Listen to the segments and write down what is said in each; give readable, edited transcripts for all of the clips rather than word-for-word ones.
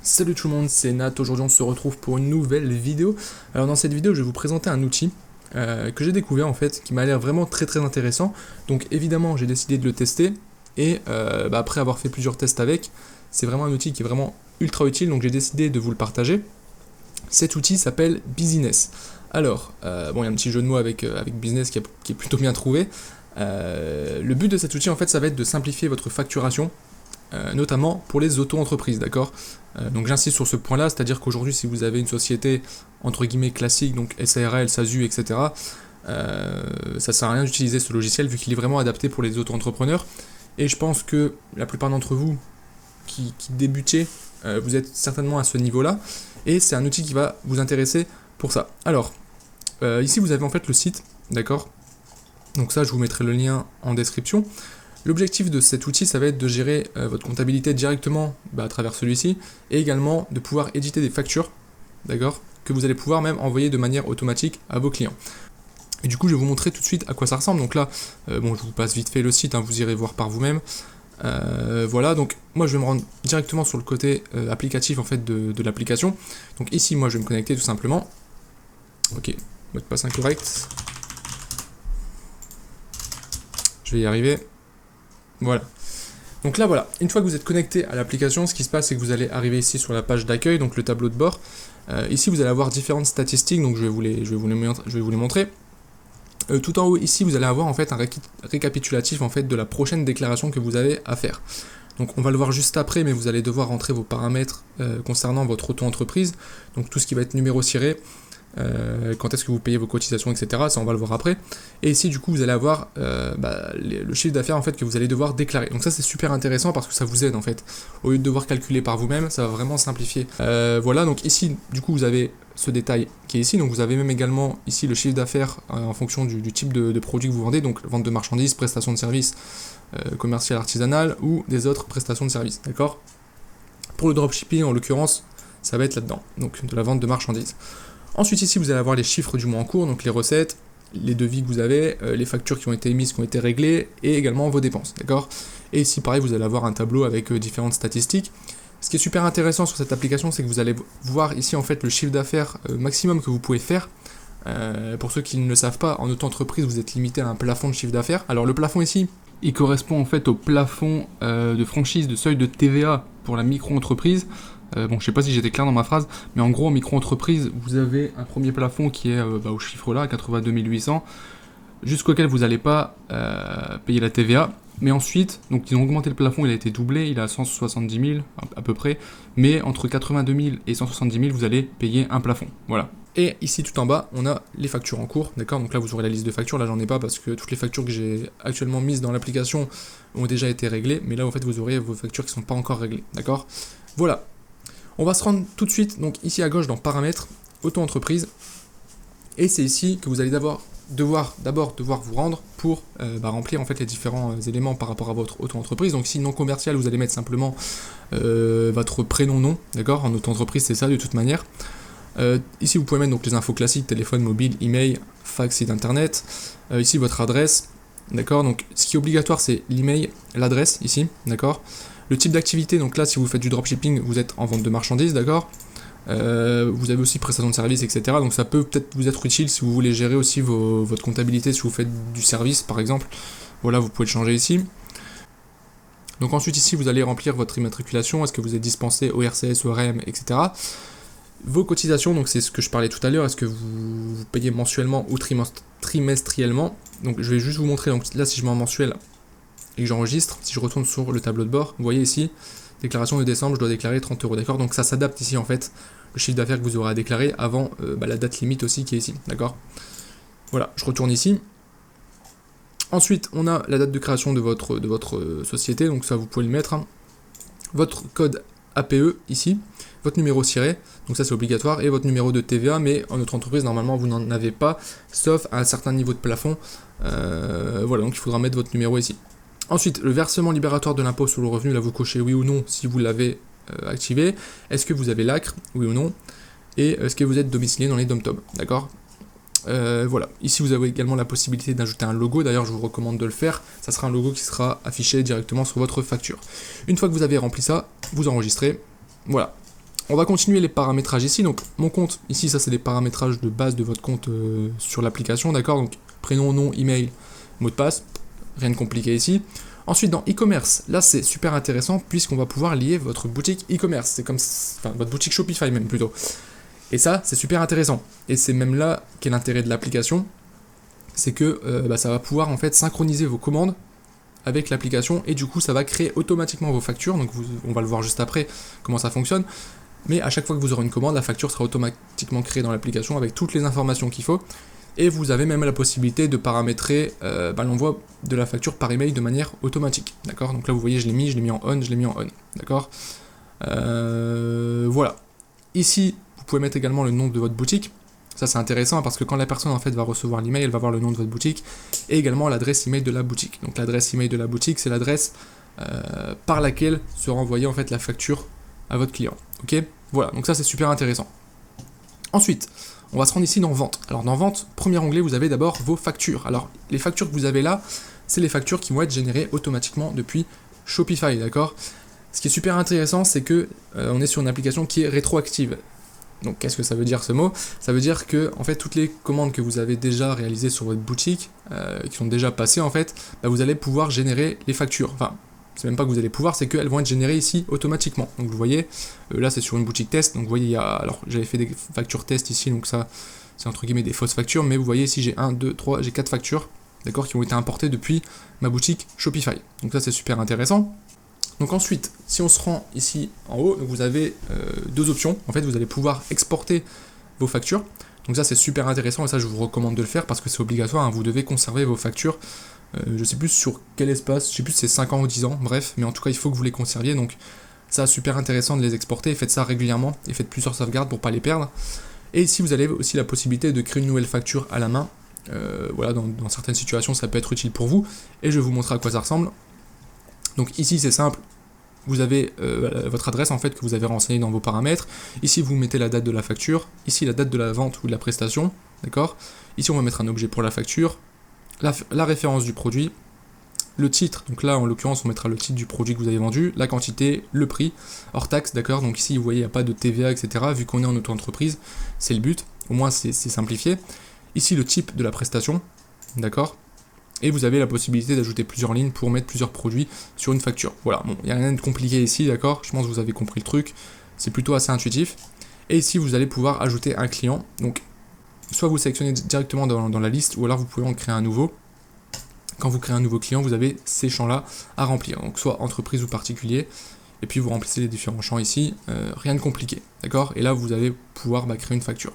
Salut tout le monde, c'est Nat. Aujourd'hui on se retrouve pour une nouvelle vidéo. Alors dans cette vidéo je vais vous présenter un outil que j'ai découvert en fait, qui m'a l'air vraiment très intéressant. Donc évidemment j'ai décidé de le tester et après avoir fait plusieurs tests avec, c'est vraiment un outil qui est vraiment ultra utile, donc j'ai décidé de vous le partager. Cet outil s'appelle Business. Alors, bon, il y a un petit jeu de mots avec business qui est plutôt bien trouvé. Le but de cet outil en fait ça va être de simplifier votre facturation, notamment pour les auto-entreprises, d'accord. Donc j'insiste sur ce point-là, c'est-à-dire qu'aujourd'hui, si vous avez une société entre guillemets classique, donc SARL, SASU, etc., ça sert à rien d'utiliser ce logiciel vu qu'il est vraiment adapté pour les auto-entrepreneurs. Et je pense que la plupart d'entre vous qui débutez, vous êtes certainement à ce niveau-là, et c'est un outil qui va vous intéresser pour ça. Alors, ici vous avez en fait le site, d'accord. Donc ça, je vous mettrai le lien en description. L'objectif de cet outil, ça va être de gérer votre comptabilité directement à travers celui-ci, et également de pouvoir éditer des factures, d'accord, que vous allez pouvoir même envoyer de manière automatique à vos clients. Et du coup, je vais vous montrer tout de suite à quoi ça ressemble. Donc là, bon, je vous passe vite fait le site, vous irez voir par vous-même. Voilà, donc moi je vais me rendre directement sur le côté applicatif en fait de l'application. Donc ici, moi je vais me connecter tout simplement. Ok, mot de passe incorrect. Je vais y arriver. Voilà. Donc là, voilà. Une fois que vous êtes connecté à l'application, ce qui se passe, c'est que vous allez arriver ici sur la page d'accueil, donc le tableau de bord. Ici, vous allez avoir différentes statistiques, donc je vais vous les montrer. Tout en haut, ici, vous allez avoir en fait un récapitulatif en fait de la prochaine déclaration que vous avez à faire. Donc on va le voir juste après, mais vous allez devoir rentrer vos paramètres concernant votre auto-entreprise. Donc tout ce qui va être numéro ciré, quand est-ce que vous payez vos cotisations, etc. Ça, on va le voir après. Et ici, du coup, vous allez avoir le chiffre d'affaires en fait que vous allez devoir déclarer. Donc ça, c'est super intéressant parce que ça vous aide en fait. Au lieu de devoir calculer par vous-même, ça va vraiment simplifier. Voilà. Donc ici, du coup, vous avez ce détail qui est ici. Donc vous avez même également ici le chiffre d'affaires en fonction du type de produit que vous vendez. Donc vente de marchandises, prestations de services, commercial, artisanal ou des autres prestations de services. D'accord. Pour le dropshipping, en l'occurrence, ça va être là-dedans. Donc de la vente de marchandises. Ensuite ici vous allez avoir les chiffres du mois en cours, donc les recettes, les devis que vous avez, les factures qui ont été émises, qui ont été réglées, et également vos dépenses, d'accord. Et ici pareil vous allez avoir un tableau avec différentes statistiques. Ce qui est super intéressant sur cette application, c'est que vous allez voir ici en fait le chiffre d'affaires maximum que vous pouvez faire. Pour ceux qui ne le savent pas, en auto-entreprise vous êtes limité à un plafond de chiffre d'affaires. Alors le plafond ici, il correspond en fait au plafond de franchise de seuil de TVA pour la micro-entreprise. Bon, je sais pas si j'étais clair dans ma phrase, mais en gros, en micro-entreprise, vous avez un premier plafond qui est au chiffre là, 82 800, jusqu'auquel vous n'allez pas payer la TVA. Mais ensuite, donc ils ont augmenté le plafond, il a été doublé, il est à 170 000 à peu près, mais entre 82 000 et 170 000, vous allez payer un plafond. Voilà. Et ici, tout en bas, on a les factures en cours, d'accord. Donc là, vous aurez la liste de factures. Là, j'en ai pas parce que toutes les factures que j'ai actuellement mises dans l'application ont déjà été réglées. Mais là, en fait, vous aurez vos factures qui sont pas encore réglées, d'accord. Voilà. On va se rendre tout de suite, donc ici à gauche dans paramètres, auto-entreprise, et c'est ici que vous allez d'abord devoir vous rendre pour remplir en fait les différents éléments par rapport à votre auto-entreprise. Donc ici non commercial, vous allez mettre simplement votre prénom-nom, d'accord. En auto-entreprise c'est ça de toute manière. Ici vous pouvez mettre donc les infos classiques, téléphone mobile, email, fax, site internet. Ici votre adresse, d'accord. Donc ce qui est obligatoire c'est l'email, l'adresse ici, d'accord. Le type d'activité, donc là si vous faites du dropshipping, vous êtes en vente de marchandises, d'accord. Vous avez aussi prestation de services, etc. Donc ça peut peut-être vous être utile si vous voulez gérer aussi votre comptabilité, si vous faites du service par exemple. Voilà, vous pouvez le changer ici. Donc ensuite ici vous allez remplir votre immatriculation, est-ce que vous êtes dispensé au RCS, ORM, etc. Vos cotisations, donc c'est ce que je parlais tout à l'heure, est-ce que vous payez mensuellement ou trimestriellement. Donc je vais juste vous montrer, donc là si je mets en mensuel et que j'enregistre, si je retourne sur le tableau de bord, vous voyez ici, déclaration de décembre, je dois déclarer 30 €, d'accord. Donc ça s'adapte ici en fait, le chiffre d'affaires que vous aurez à déclarer avant la date limite aussi qui est ici, d'accord. Voilà, je retourne ici. Ensuite, on a la date de création de votre société, donc ça vous pouvez le mettre. Votre code APE ici, votre numéro ciré, donc ça c'est obligatoire, et votre numéro de TVA, mais en notre entreprise normalement vous n'en avez pas, sauf à un certain niveau de plafond. Voilà, donc il faudra mettre votre numéro ici. Ensuite, le versement libératoire de l'impôt sur le revenu, là vous cochez oui ou non si vous l'avez activé. Est-ce que vous avez l'ACRE, oui ou non, et est-ce que vous êtes domicilié dans les DOM-TOM, d'accord. Voilà, ici vous avez également la possibilité d'ajouter un logo, d'ailleurs je vous recommande de le faire, ça sera un logo qui sera affiché directement sur votre facture. Une fois que vous avez rempli ça, vous enregistrez, voilà. On va continuer les paramétrages ici. Donc mon compte, ici ça c'est les paramétrages de base de votre compte sur l'application, d'accord? Donc prénom, nom, email, mot de passe, rien de compliqué ici. Ensuite dans e-commerce, là c'est super intéressant puisqu'on va pouvoir lier votre boutique e-commerce, c'est comme, enfin votre boutique Shopify même plutôt. Et ça c'est super intéressant. Et c'est même là qu'est l'intérêt de l'application, c'est que ça va pouvoir en fait synchroniser vos commandes avec l'application et du coup ça va créer automatiquement vos factures. Donc on va le voir juste après comment ça fonctionne. Mais à chaque fois que vous aurez une commande, la facture sera automatiquement créée dans l'application avec toutes les informations qu'il faut. Et vous avez même la possibilité de paramétrer l'envoi de la facture par email de manière automatique. D'accord? Donc là vous voyez je l'ai mis en on, D'accord? Voilà. Ici, vous pouvez mettre également le nom de votre boutique. Ça c'est intéressant parce que quand la personne en fait va recevoir l'email, elle va voir le nom de votre boutique et également l'adresse email de la boutique. Donc l'adresse email de la boutique, c'est l'adresse par laquelle sera envoyée en fait la facture à votre client. Ok? Voilà, donc ça c'est super intéressant. Ensuite, on va se rendre ici dans Vente. Alors dans Vente, premier onglet, vous avez d'abord vos factures. Alors les factures que vous avez là, c'est les factures qui vont être générées automatiquement depuis Shopify, d'accord? Ce qui est super intéressant, c'est que on est sur une application qui est rétroactive. Donc qu'est-ce que ça veut dire ce mot? Ça veut dire que en fait toutes les commandes que vous avez déjà réalisées sur votre boutique, qui sont déjà passées en fait, vous allez pouvoir générer les factures. Enfin, c'est même pas que vous allez pouvoir, c'est qu'elles vont être générées ici automatiquement. Donc vous voyez, là c'est sur une boutique test, donc vous voyez, alors j'avais fait des factures test ici, donc ça c'est entre guillemets des fausses factures, mais vous voyez ici j'ai 1, 2, 3, j'ai 4 factures, d'accord, qui ont été importées depuis ma boutique Shopify. Donc ça c'est super intéressant. Donc ensuite, si on se rend ici en haut, donc vous avez deux options. En fait, vous allez pouvoir exporter vos factures. Donc ça c'est super intéressant et ça je vous recommande de le faire parce que c'est obligatoire, hein, vous devez conserver vos factures. Je sais plus sur quel espace, je sais plus si c'est 5 ans ou 10 ans, bref, mais en tout cas il faut que vous les conserviez, donc ça super intéressant de les exporter, faites ça régulièrement et faites plusieurs sauvegardes pour pas les perdre. Et ici vous avez aussi la possibilité de créer une nouvelle facture à la main, voilà, dans certaines situations ça peut être utile pour vous, et je vais vous montrer à quoi ça ressemble. Donc ici c'est simple, vous avez votre adresse en fait que vous avez renseignée dans vos paramètres, ici vous mettez la date de la facture, ici la date de la vente ou de la prestation, d'accord. Ici on va mettre un objet pour la facture, la référence du produit, le titre, donc là en l'occurrence on mettra le titre du produit que vous avez vendu, la quantité, le prix, hors taxe, d'accord, donc ici vous voyez il n'y a pas de TVA, etc. Vu qu'on est en auto-entreprise, c'est le but, au moins c'est simplifié. Ici le type de la prestation, d'accord, et vous avez la possibilité d'ajouter plusieurs lignes pour mettre plusieurs produits sur une facture. Voilà, bon, il n'y a rien de compliqué ici, d'accord, je pense que vous avez compris le truc, c'est plutôt assez intuitif. Et ici vous allez pouvoir ajouter un client, donc soit vous sélectionnez directement dans la liste, ou alors vous pouvez en créer un nouveau. Quand vous créez un nouveau client, vous avez ces champs-là à remplir, donc soit entreprise ou particulier, et puis vous remplissez les différents champs ici, rien de compliqué, d'accord. Et là, vous allez pouvoir créer une facture.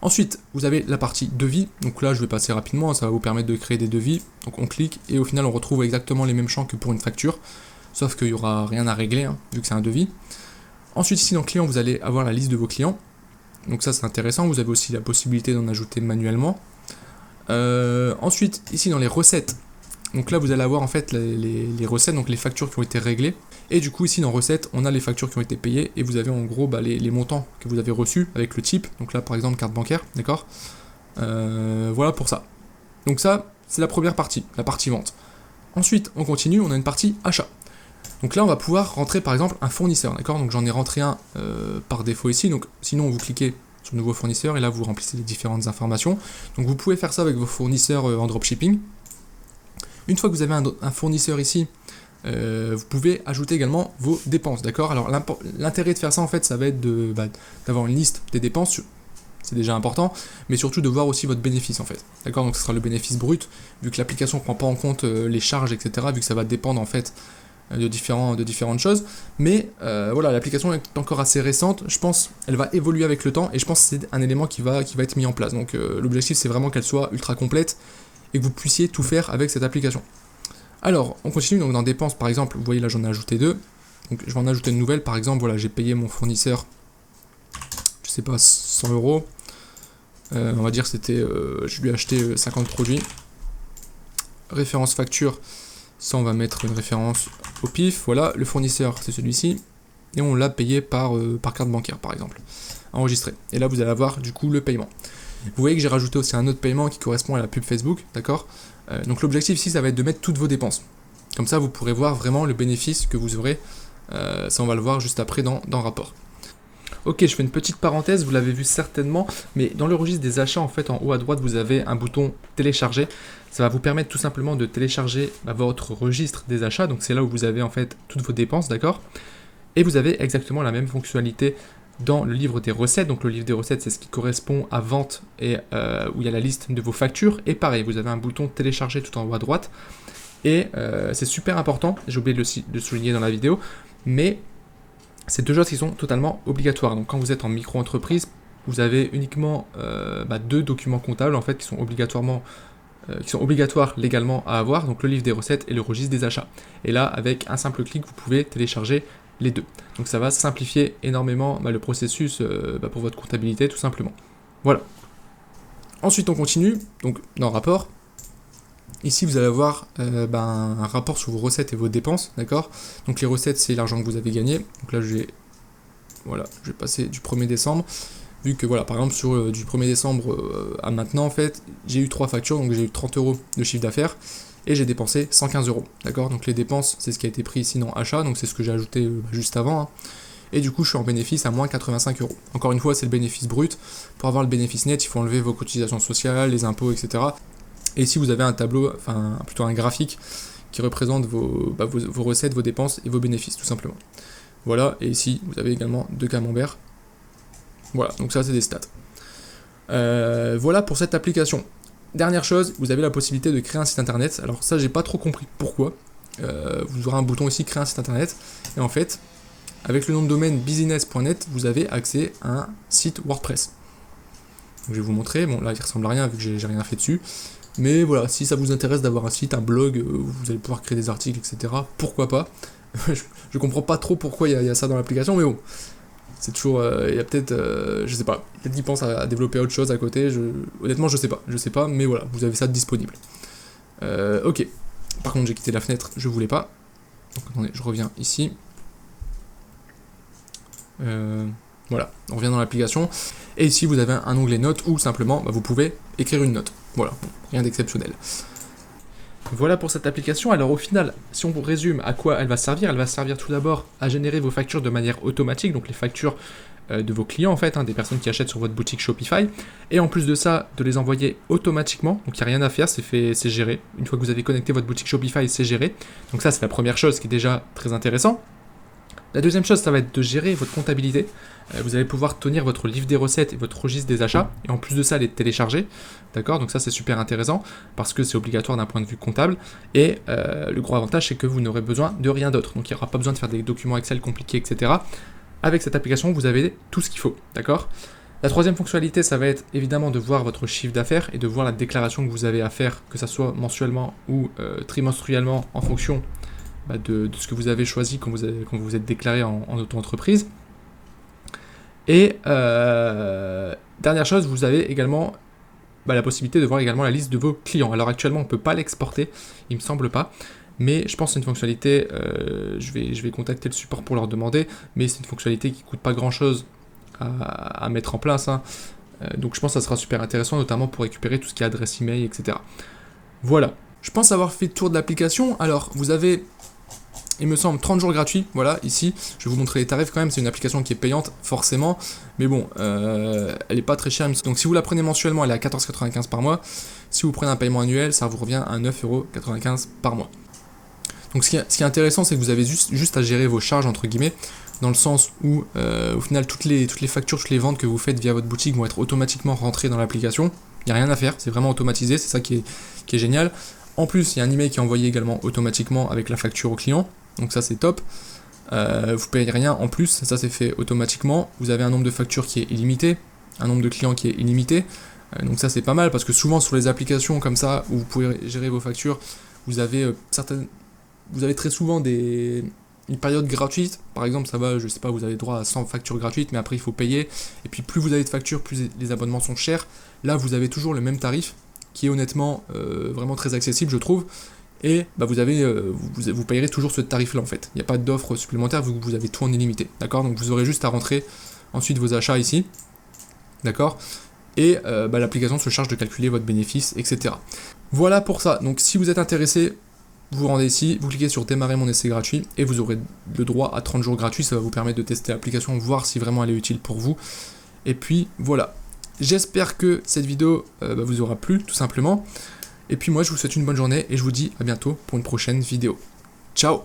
Ensuite, vous avez la partie devis, donc là, je vais passer rapidement, ça va vous permettre de créer des devis, donc on clique, et au final, on retrouve exactement les mêmes champs que pour une facture, sauf qu'il n'y aura rien à régler, hein, vu que c'est un devis. Ensuite, ici, dans client, vous allez avoir la liste de vos clients. Donc ça c'est intéressant, vous avez aussi la possibilité d'en ajouter manuellement. Ensuite, ici dans les recettes, donc là vous allez avoir en fait les recettes, donc les factures qui ont été réglées. Et du coup ici dans recettes, on a les factures qui ont été payées et vous avez en gros les montants que vous avez reçus avec le type. Donc là par exemple carte bancaire, d'accord. Voilà pour ça. Donc ça c'est la première partie, la partie vente. Ensuite on continue, on a une partie achat. Donc là, on va pouvoir rentrer par exemple un fournisseur, d'accord. Donc j'en ai rentré un par défaut ici. Donc sinon, vous cliquez sur nouveau fournisseur et là, vous remplissez les différentes informations. Donc vous pouvez faire ça avec vos fournisseurs en dropshipping. Une fois que vous avez un fournisseur ici, vous pouvez ajouter également vos dépenses, d'accord. Alors l'intérêt de faire ça, en fait, ça va être d'avoir une liste des dépenses. C'est déjà important, mais surtout de voir aussi votre bénéfice en fait. D'accord. Donc ce sera le bénéfice brut, vu que l'application ne prend pas en compte les charges, etc. Vu que ça va dépendre en fait de différentes choses, mais voilà, l'application est encore assez récente, je pense elle va évoluer avec le temps, et je pense que c'est un élément qui va être mis en place, donc l'objectif c'est vraiment qu'elle soit ultra complète, et que vous puissiez tout faire avec cette application. Alors, on continue, donc dans dépenses par exemple, vous voyez là j'en ai ajouté deux, donc je vais en ajouter une nouvelle, par exemple, voilà, j'ai payé mon fournisseur, je sais pas, 100 €, on va dire que c'était, je lui ai acheté 50 produits, référence facture, ça on va mettre une référence au pif, voilà, le fournisseur c'est celui-ci, et on l'a payé par carte bancaire par exemple, enregistré. Et là vous allez avoir du coup le paiement. Vous voyez que j'ai rajouté aussi un autre paiement qui correspond à la pub Facebook, d'accord. Donc l'objectif ici ça va être de mettre toutes vos dépenses. Comme ça vous pourrez voir vraiment le bénéfice que vous aurez, ça on va le voir juste après dans le rapport. Ok, je fais une petite parenthèse, vous l'avez vu certainement, mais dans le registre des achats, en fait, en haut à droite, vous avez un bouton télécharger. Ça va vous permettre tout simplement de télécharger votre registre des achats, donc c'est là où vous avez en fait toutes vos dépenses, d'accord? Et vous avez exactement la même fonctionnalité dans le livre des recettes. Donc le livre des recettes, c'est ce qui correspond à vente et où il y a la liste de vos factures. Et pareil, vous avez un bouton télécharger tout en haut à droite. Et c'est super important, j'ai oublié de le souligner dans la vidéo, mais c'est deux choses qui sont totalement obligatoires. Donc quand vous êtes en micro-entreprise, vous avez uniquement deux documents comptables en fait qui sont obligatoires légalement à avoir, donc le livre des recettes et le registre des achats. Et là, avec un simple clic, vous pouvez télécharger les deux. Donc ça va simplifier énormément le processus pour votre comptabilité, tout simplement. Voilà. Ensuite, on continue. Donc dans le rapport, ici vous allez avoir un rapport sur vos recettes et vos dépenses, d'accord? Donc les recettes, c'est l'argent que vous avez gagné. Donc là, je vais passer du 1er décembre. Vu que voilà, par exemple sur du 1er décembre à maintenant en fait, j'ai eu 3 factures, donc j'ai eu 30 € de chiffre d'affaires et j'ai dépensé 115 €. D'accord? Donc les dépenses, c'est ce qui a été pris ici dans achat, donc c'est ce que j'ai ajouté juste avant. Hein. Et du coup, je suis en bénéfice à moins 85 €. Encore une fois, c'est le bénéfice brut. Pour avoir le bénéfice net, il faut enlever vos cotisations sociales, les impôts, etc. Et ici, vous avez un tableau, enfin plutôt un graphique qui représente vos recettes, vos dépenses et vos bénéfices, tout simplement. Voilà, et ici, vous avez également 2 camemberts. Voilà, donc ça c'est des stats. Voilà pour cette application. Dernière chose, vous avez la possibilité de créer un site internet. Alors ça j'ai pas trop compris pourquoi. Vous aurez un bouton ici créer un site internet. Et en fait, avec le nom de domaine business.net, vous avez accès à un site WordPress. Donc, je vais vous montrer. Bon là il ressemble à rien vu que j'ai rien fait dessus. Mais voilà, si ça vous intéresse d'avoir un site, un blog, où vous allez pouvoir créer des articles, etc. Pourquoi pas. Je comprends pas trop pourquoi il y a ça dans l'application, mais bon. C'est toujours, il y a peut-être, je sais pas, peut-être qu'ils pensent à développer autre chose à côté, honnêtement je sais pas, mais voilà, vous avez ça disponible. Ok, par contre j'ai quitté la fenêtre, je voulais pas, donc attendez, je reviens ici. Voilà, on revient dans l'application, et ici vous avez un onglet notes où simplement vous pouvez écrire une note, voilà, rien d'exceptionnel. Voilà pour cette application. Alors au final, si on vous résume à quoi elle va servir tout d'abord à générer vos factures de manière automatique, donc les factures de vos clients en fait, des personnes qui achètent sur votre boutique Shopify, et en plus de ça, de les envoyer automatiquement, donc il n'y a rien à faire, c'est géré. Une fois que vous avez connecté votre boutique Shopify, c'est géré. Donc ça c'est la première chose qui est déjà très intéressant. La deuxième chose, ça va être de gérer votre comptabilité. Vous allez pouvoir tenir votre livre des recettes et votre registre des achats, et en plus de ça, les télécharger. D'accord? Donc ça, c'est super intéressant, parce que c'est obligatoire d'un point de vue comptable. Et le gros avantage, c'est que vous n'aurez besoin de rien d'autre. Donc il n'y aura pas besoin de faire des documents Excel compliqués, etc. Avec cette application, vous avez tout ce qu'il faut. D'accord? La troisième fonctionnalité, ça va être évidemment de voir votre chiffre d'affaires et de voir la déclaration que vous avez à faire, que ce soit mensuellement ou trimestriellement, en fonction de ce que vous avez choisi quand vous vous êtes déclaré en auto-entreprise. Et dernière chose, vous avez également la possibilité de voir également la liste de vos clients. Alors actuellement, on ne peut pas l'exporter, il me semble pas, mais je pense que c'est une fonctionnalité, je vais contacter le support pour leur demander, mais c'est une fonctionnalité qui ne coûte pas grand-chose à mettre en place. Hein. Donc je pense que ça sera super intéressant, notamment pour récupérer tout ce qui est adresse email, etc. Voilà. Je pense avoir fait le tour de l'application. Alors, vous avez, il me semble, 30 jours gratuits, voilà, ici, je vais vous montrer les tarifs quand même, c'est une application qui est payante, forcément, mais bon, elle est pas très chère, donc si vous la prenez mensuellement, elle est à 14,95 € par mois, si vous prenez un paiement annuel, ça vous revient à 9,95 € par mois. Donc ce qui est intéressant, c'est que vous avez juste à gérer vos charges, entre guillemets, dans le sens où, au final, toutes les factures, toutes les ventes que vous faites via votre boutique vont être automatiquement rentrées dans l'application, il n'y a rien à faire, c'est vraiment automatisé, c'est ça qui est génial. En plus, il y a un email qui est envoyé également automatiquement avec la facture au client. Donc ça c'est top, vous ne payez rien en plus, ça c'est fait automatiquement, vous avez un nombre de factures qui est illimité, un nombre de clients qui est illimité, donc ça c'est pas mal parce que souvent sur les applications comme ça où vous pouvez gérer vos factures, vous avez très souvent une période gratuite, par exemple ça va, je sais pas, vous avez droit à 100 factures gratuites mais après il faut payer, et puis plus vous avez de factures, plus les abonnements sont chers, là vous avez toujours le même tarif qui est honnêtement vraiment très accessible je trouve. Et vous payerez toujours ce tarif-là en fait. Il n'y a pas d'offre supplémentaire vu que vous avez tout en illimité. D'accord? Donc vous aurez juste à rentrer ensuite vos achats ici. D'accord? Et l'application se charge de calculer votre bénéfice, etc. Voilà pour ça. Donc si vous êtes intéressé, vous vous rendez ici, vous cliquez sur démarrer mon essai gratuit et vous aurez le droit à 30 jours gratuits. Ça va vous permettre de tester l'application, voir si vraiment elle est utile pour vous. Et puis voilà. J'espère que cette vidéo vous aura plu, tout simplement. Et puis moi, je vous souhaite une bonne journée et je vous dis à bientôt pour une prochaine vidéo. Ciao!